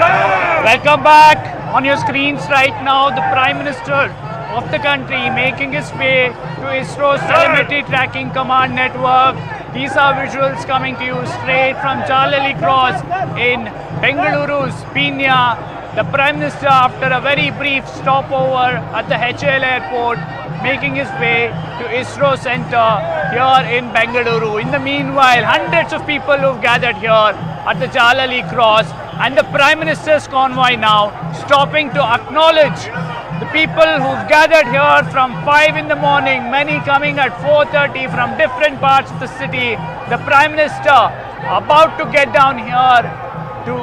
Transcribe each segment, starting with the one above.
Welcome back. On your screens right now, the Prime Minister of the country making his way to ISRO's telemetry tracking command network. These are visuals coming to you straight from Jalali Cross in Bengaluru's Pinya. The Prime Minister, after a very brief stopover at the HL airport, making his way to ISRO Center here in Bengaluru. In the meanwhile, hundreds of people who've gathered here at the Jalali Cross, and the Prime Minister's convoy now stopping to acknowledge the people who've gathered here from 5 in the morning, many coming at 4:30 from different parts of the city. The Prime Minister about to get down here to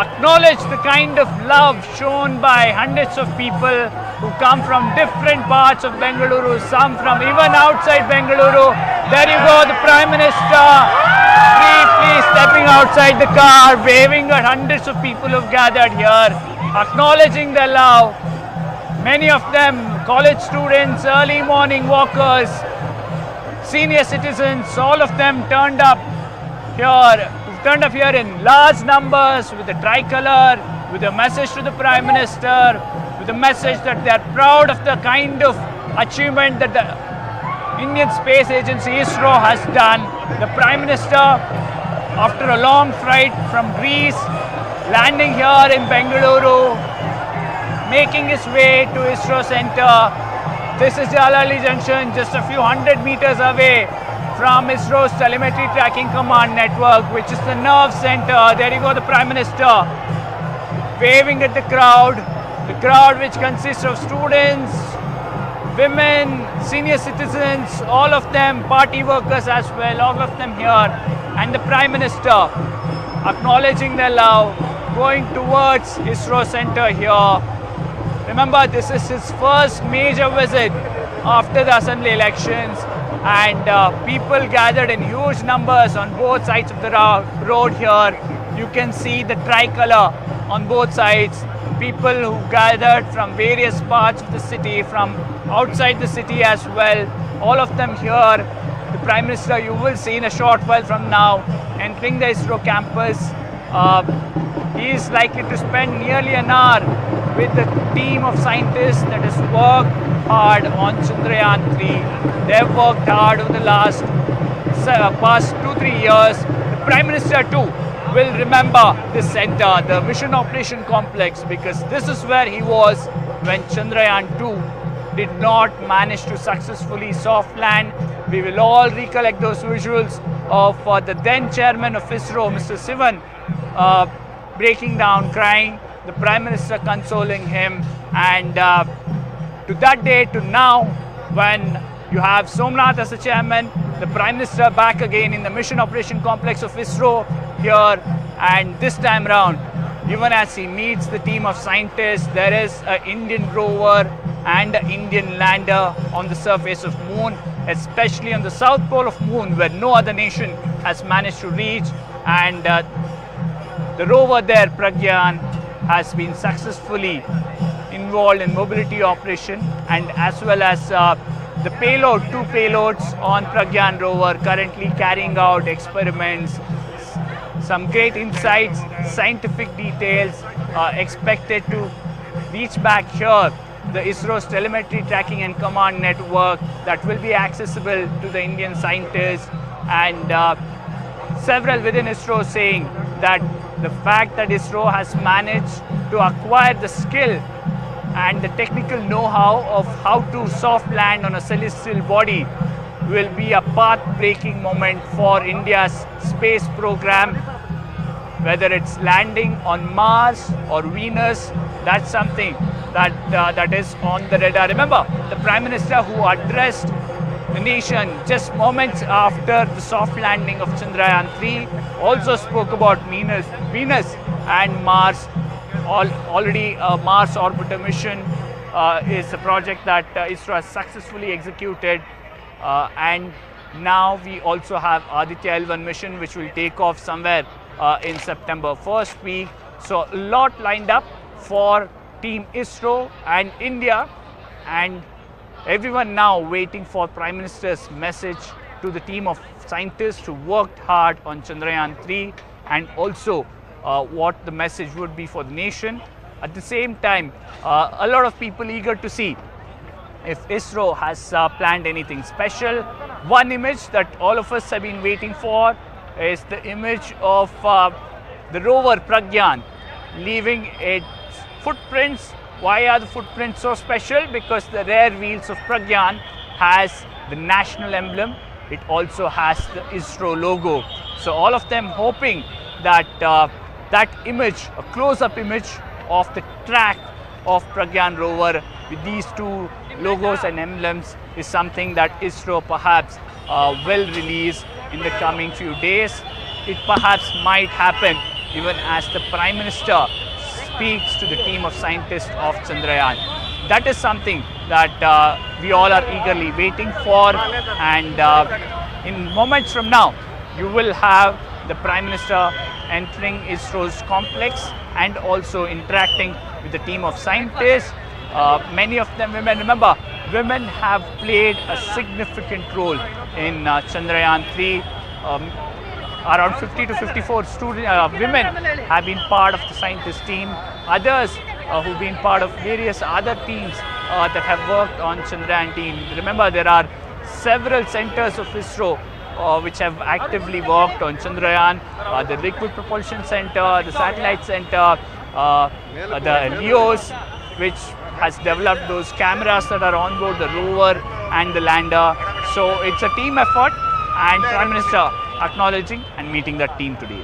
acknowledge the kind of love shown by hundreds of people who come from different parts of Bengaluru, some from even outside Bengaluru. There you go, the Prime Minister briefly stepping outside the car, waving at hundreds of people who've gathered here, acknowledging their love. Many of them college students, early morning walkers, senior citizens, all of them turned up here in large numbers with the tricolor, with a message to the Prime Minister, with a message that they are proud of the kind of achievement that the Indian Space Agency ISRO has done. The Prime Minister, after a long flight from Greece, landing here in Bengaluru, making his way to ISRO Center. This is Jalali Junction, just a few hundred meters away from ISRO's telemetry tracking command network, which is the nerve center. There you go, the Prime Minister waving at the crowd which consists of students, women, senior citizens, all of them, party workers as well, all of them here. And the Prime Minister acknowledging their love, going towards ISRO Center here. Remember, this is his first major visit after the assembly elections, and people gathered in huge numbers on both sides of the road here. You can see the tricolor on both sides. People who gathered from various parts of the city, from outside the city as well, all of them here. The Prime Minister, you will see in a short while from now, entering the ISRO campus. He is likely to spend nearly an hour with the team of scientists that has worked hard on Chandrayaan 3. They've worked hard over the past 2-3 years. The Prime Minister too will remember this center, the Mission Operation Complex, because this is where he was when Chandrayaan 2 did not manage to successfully soft land. We will all recollect those visuals of the then chairman of ISRO, Mr. Sivan, breaking down, crying, the Prime Minister consoling him. And to that day, to now, when you have Somnath as the chairman, the Prime Minister back again in the Mission Operation Complex of ISRO here, and this time round, even as he meets the team of scientists, there is an Indian rover and an Indian lander on the surface of Moon, especially on the south pole of Moon, where no other nation has managed to reach. And the rover there, Chandrayaan, has been successfully involved in mobility operation, and as well as the payload, 2 payloads on Chandrayaan rover currently carrying out experiments. Some great insights, scientific details expected to reach back here, the ISRO's telemetry tracking and command network that will be accessible to the Indian scientists, and several within ISRO saying that the fact that ISRO has managed to acquire the skill and the technical know-how of how to soft land on a celestial body will be a path-breaking moment for India's space program. Whether it's landing on Mars or Venus, that's something that is on the radar. Remember, the Prime Minister who addressed the nation just moments after the soft landing of Chandrayaan 3 also spoke about Venus and Mars. Already a Mars orbiter mission is a project that ISRO has successfully executed, and now we also have Aditya L1 mission, which will take off somewhere in September first week. So a lot lined up for Team ISRO and India, and everyone now waiting for Prime Minister's message to the team of scientists who worked hard on Chandrayaan 3 and also what the message would be for the nation. At the same time, a lot of people eager to see if ISRO has planned anything special. One image that all of us have been waiting for is the image of the rover Pragyan leaving its footprints. Why are the footprints so special? Because the rear wheels of Pragyan has the national emblem. It also has the ISRO logo. So all of them hoping that that image, a close-up image of the track of Pragyan rover with these two logos and emblems is something that ISRO perhaps will release in the coming few days. It perhaps might happen even as the Prime Minister speaks to the team of scientists of Chandrayaan. That is something that we all are eagerly waiting for, and in moments from now you will have the Prime Minister entering ISRO's complex and also interacting with the team of scientists. Many of them women. Remember, women have played a significant role in Chandrayaan 3. Around 50 to 54 women have been part of the scientist team. Others who've been part of various other teams that have worked on Chandrayaan team. Remember, there are several centers of ISRO which have actively worked on Chandrayaan. The Liquid Propulsion Center, the Satellite Center, the LEOS, which has developed those cameras that are on board the rover and the lander. So it's a team effort, and Prime Minister acknowledging and meeting that team today.